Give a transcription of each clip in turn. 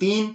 3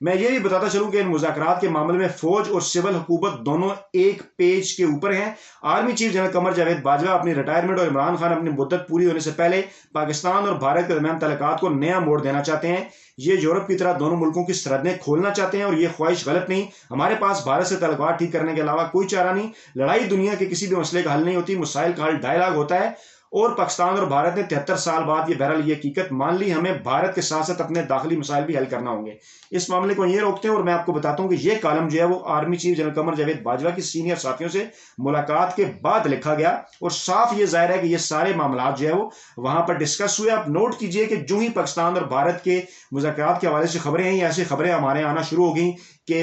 میں یہ بھی بتاتا چلوں کہ ان مذاکرات کے معاملے میں فوج اور سول حکومت دونوں ایک پیج کے اوپر ہیں۔ Army chief general Qamar Javed Bajwa اپنی ریٹائرمنٹ اور عمران خان اپنی مدت پوری ہونے سے پہلے پاکستان اور بھارت کے درمیان تعلقات کو نیا موڑ دینا چاہتے ہیں۔ یہ یورپ کی طرح دونوں ملکوں کی سرحدیں کھولنا چاہتے ہیں اور یہ خواہش غلط نہیں۔ ہمارے پاس بھارت سے تعلقات ٹھیک کرنے کے علاوہ کوئی چارہ نہیں۔ لڑائی دنیا کے کسی بھی مسئلے کا حل نہیں ہوتی، مسائل کا حل ڈائلاگ ہوتا ہے، اور پاکستان اور بھارت نے 73 سال بعد یہ بہرحال یہ حقیقت مان لی، ہمیں بھارت کے ساتھ ساتھ اپنے داخلی مسائل بھی حل کرنا ہوں گے۔ اس معاملے کو یہ روکتے ہیں، اور میں آپ کو بتاتا ہوں کہ یہ کالم جو ہے وہ army chief general Qamar Javed Bajwa کی سینئر ساتھیوں سے ملاقات کے بعد لکھا گیا، اور صاف یہ ظاہر ہے کہ یہ سارے معاملات جو ہے وہ وہاں پر ڈسکس ہوئے۔ آپ نوٹ کیجئے کہ جو ہی پاکستان اور بھارت کے مذاکرات کے حوالے سے خبریں ہیں، ایسی خبریں ہمارے آنا شروع ہو گئیں کہ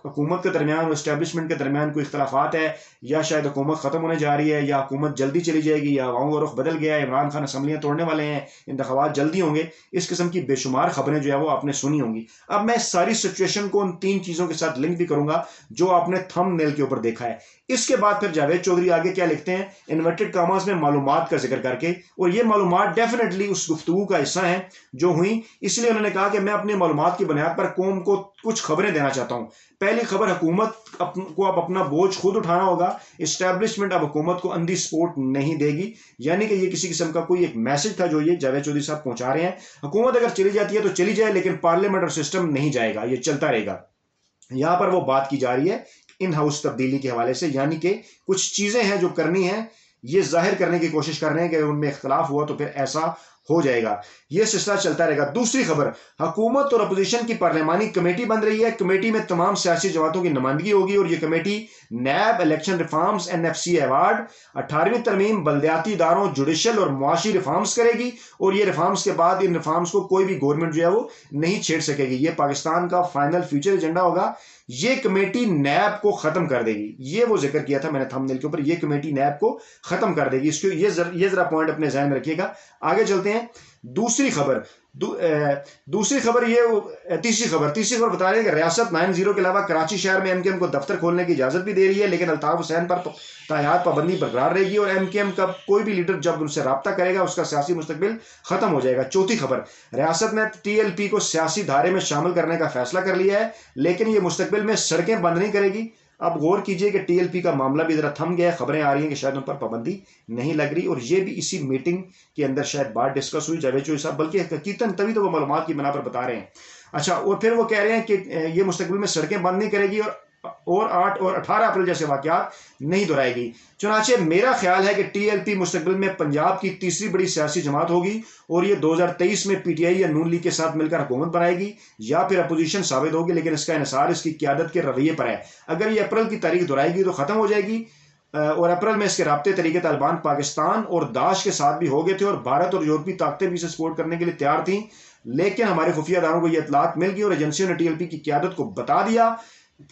حکومت کے درمیان اور اسٹیبلشمنٹ کے درمیان کوئی اختلافات ہے، یا شاید حکومت ختم ہونے جا رہی ہے، یا حکومت جلدی چلی جائے گی، یا عوام کا رخ بدل گیا ہے، عمران خان اسمبلیاں توڑنے والے ہیں، انتخابات جلدی ہوں گے۔ اس قسم کی بے شمار خبریں جو ہے وہ آپ نے سنی ہوں گی۔ اب میں اس ساری سچویشن کو ان 3 چیزوں کے ساتھ لنک بھی کروں گا جو آپ نے تھم نیل کے اوپر دیکھا ہے۔ اس کے بعد پھر جاوید چودھری آگے کیا لکھتے ہیں، انورٹڈ کاماز میں معلومات کا ذکر کر کے، اور یہ معلومات ڈیفینیٹلی اس گفتگو کا حصہ ہیں جو ہوئی، اس لیے انہوں نے کہا کہ میں اپنی معلومات کی بنیاد پر قوم کو کچھ خبریں دینا چاہتا ہوں۔ پہلی خبر، حکومت کو اب اپنا بوجھ خود اٹھانا ہوگا، اسٹیبلشمنٹ اب حکومت کو اندھی سپورٹ نہیں دے گی، یعنی کہ یہ کسی قسم کا کوئی ایک میسج تھا جو یہ جاوید چودھری صاحب پہنچا رہے ہیں۔ حکومت اگر چلی جاتی ہے تو چلی جائے، لیکن پارلیمنٹ اور سسٹم نہیں جائے گا، یہ چلتا رہے گا۔ یہاں پر وہ بات کی جا رہی ہے ان ہاؤس تبدیلی کے حوالے سے، یعنی کہ کچھ چیزیں ہیں جو کرنی ہیں، یہ ظاہر کرنے کی کوشش کر رہے ہیں کہ ان میں اختلاف ہوا تو پھر ایسا ہو جائے گا، یہ سلسلہ چلتا رہے گا۔ دوسری خبر، حکومت اور اپوزیشن کی پارلیمانی کمیٹی بن رہی ہے، کمیٹی میں تمام سیاسی جماعتوں کی نمائندگی ہوگی، اور یہ committee NAB, election reforms, NFC award, 18ویں ترمیم، بلدیاتی اداروں، جوڈیشل اور معاشی ریفارمز کرے گی، اور یہ ریفارمز کے بعد ان ریفارمز کو کوئی بھی گورنمنٹ جو ہے وہ نہیں چھیڑ سکے گی، یہ پاکستان کا فائنل فیوچر ایجنڈا ہوگا۔ یہ کمیٹی نیب کو ختم کر دے گی، یہ وہ ذکر کیا تھا میں نے تھم نیل کے اوپر، یہ کمیٹی نیب کو ختم کر دے گی، اس کو یہ ذرا پوائنٹ اپنے ذہن میں رکھیے گا۔ آگے چلتے ہیں، تیسری خبر یہ تیسری خبر بتا رہے ہیں کہ ریاست 90 کے علاوہ کراچی شہر میں MKM کو دفتر کھولنے کی اجازت بھی دے رہی ہے، لیکن الطاف حسین پر تاحیات پابندی برقرار رہے گی، اور MKM کا کوئی بھی لیڈر جب ان سے رابطہ کرے گا اس کا سیاسی مستقبل ختم ہو جائے گا۔ چوتھی خبر، ریاست نے TLP کو سیاسی دھارے میں شامل کرنے کا فیصلہ کر لیا ہے، لیکن یہ مستقبل میں سڑکیں بند نہیں کرے گی۔ اب غور کیجئے کہ TLP کا معاملہ بھی ذرا تھم گیا ہے، خبریں آ رہی ہیں کہ شاید ان پر پابندی نہیں لگ رہی، اور یہ بھی اسی میٹنگ کے اندر شاید بات ڈسکس ہوئی جاوید چودھری صاحب، بلکہ حقیقتاً تبھی تو وہ معلومات کی بنا پر بتا رہے ہیں۔ اچھا، اور پھر وہ کہہ رہے ہیں کہ یہ مستقبل میں سڑکیں بند نہیں کرے گی، اور 8 اور 18 اپریل جیسے واقعات نہیں دہرائے گی۔ چنانچہ میرا خیال ہے کہ TLP مستقبل میں پنجاب کی تیسری بڑی سیاسی جماعت ہوگی، اور یہ 2023 میں PTI یا نون لیگ کے ساتھ مل کر حکومت بنائے گی، یا پھر اپوزیشن ثابت ہوگی، لیکن اس کا انحصار اس کی قیادت کے رویے پر ہے۔ اگر یہ اپریل کی تاریخ دہرائے گی تو ختم ہو جائے گی، اور اپریل میں اس کے رابطے طریقے طالبان پاکستان اور داعش کے ساتھ بھی ہو گئے تھے، اور بھارت اور یورپی طاقتیں بھی اسے سپورٹ کرنے کے لیے تیار تھیں، لیکن ہمارے خفیہ اداروں کو یہ اطلاعات مل گئی اور ایجنسیوں نے TLP کی قیادت کو بتا دیا۔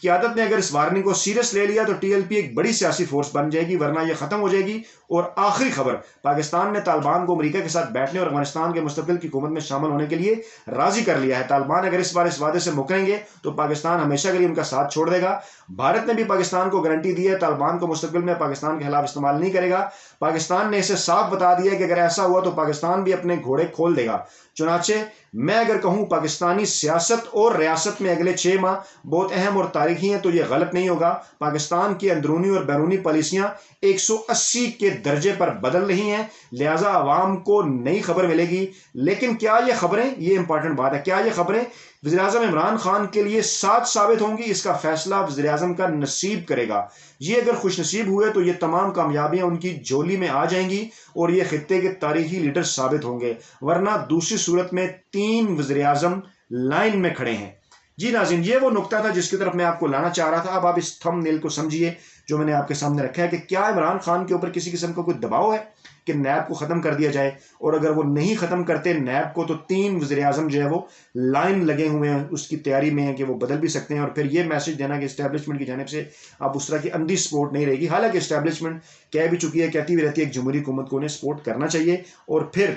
قیادت نے اگر اس وارننگ کو سیریس لے لیا تو TLP ایک بڑی سیاسی فورس بن جائے گی، ورنہ یہ ختم ہو جائے گی۔ اور آخری خبر، پاکستان نے طالبان کو امریکہ کے ساتھ بیٹھنے اور افغانستان کے مستقبل کی حکومت میں شامل ہونے کے لیے راضی کر لیا ہے۔ طالبان اگر اس بار اس وعدے سے مکریں گے تو پاکستان ہمیشہ کے لیے ان کا ساتھ چھوڑ دے گا۔ بھارت نے بھی پاکستان کو گارنٹی دی ہے طالبان کو مستقبل میں پاکستان کے خلاف استعمال نہیں کرے گا۔ پاکستان نے اسے صاف بتا دیا ہے کہ اگر ایسا ہوا تو پاکستان بھی اپنے گھوڑے کھول دے گا۔ چنانچہ میں اگر کہوں پاکستانی سیاست اور ریاست میں اگلے 6 ماہ بہت اہم اور تاریخی ہیں تو یہ غلط نہیں ہوگا۔ پاکستان کی اندرونی اور بیرونی پالیسیاں 180 کے درجے پر بدل رہی ہیں، لہٰذا عوام کو نئی خبر ملے گی۔ لیکن کیا یہ خبریں، یہ امپورٹنٹ بات ہے، کیا یہ خبریں وزیراعظم عمران خان کے لیے سچ ثابت ہوں گی؟ اس کا فیصلہ وزیراعظم کا نصیب کرے گا۔ یہ اگر خوش نصیب ہوئے تو یہ تمام کامیابیاں ان کی جھولی میں آ جائیں گی اور یہ خطے کے تاریخی لیڈر ثابت ہوں گے، ورنہ دوسری صورت میں 3 وزیراعظم لائن میں کھڑے ہیں۔ جی ناظرین، یہ وہ نقطہ تھا جس کی طرف میں آپ کو لانا چاہ رہا تھا۔ اب آپ اس تھم نیل کو سمجھیے جو میں نے آپ کے سامنے رکھا ہے کہ کیا عمران خان کے اوپر کسی قسم کا کوئی دباؤ ہے کہ نیب کو ختم کر دیا جائے، اور اگر وہ نہیں ختم کرتے نیب کو تو 3 وزیراعظم جو ہے وہ لائن لگے ہوئے ہیں، اس کی تیاری میں ہیں کہ وہ بدل بھی سکتے ہیں، اور پھر یہ میسج دینا کہ اسٹیبلشمنٹ کی جانب سے اب اس طرح کی اندھی سپورٹ نہیں رہے گی۔ حالانکہ اسٹیبلشمنٹ کہہ بھی چکی ہے، کہتی بھی رہتی ہے ایک جمہوری حکومت کو انہیں سپورٹ کرنا چاہیے، اور پھر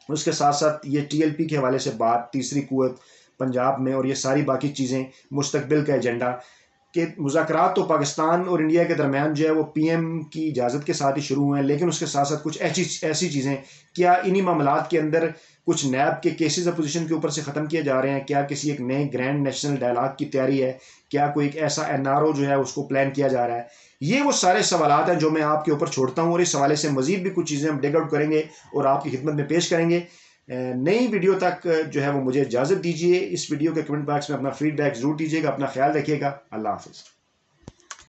اس کے ساتھ ساتھ یہ TLP کے حوالے سے بات، تیسری قوت پنجاب میں، اور یہ ساری باقی چیزیں، مستقبل کا ایجنڈا، کہ مذاکرات تو پاکستان اور انڈیا کے درمیان جو ہے وہ پی ایم کی اجازت کے ساتھ ہی شروع ہوئے ہیں، لیکن اس کے ساتھ ساتھ کچھ ایسی چیزیں، کیا انہی معاملات کے اندر کچھ نیب کے کیسز اپوزیشن کے اوپر سے ختم کیے جا رہے ہیں؟ کیا کسی ایک نئے گرینڈ نیشنل ڈائلاگ کی تیاری ہے؟ کیا کوئی ایک ایسا NRO جو ہے اس کو پلان کیا جا رہا ہے؟ یہ وہ سارے سوالات ہیں جو میں آپ کے اوپر چھوڑتا ہوں، اور اس حوالے سے مزید بھی کچھ چیزیں ہم ڈگ آؤٹ کریں گے اور آپ کی خدمت میں پیش کریں گے۔ نئی ویڈیو تک جو ہے وہ مجھے اجازت دیجیے۔ اس ویڈیو کے کمنٹ باکس میں اپنا فیڈ بیک ضرور دیجیے گا۔ اپنا خیال رکھیے گا۔ اللہ حافظ۔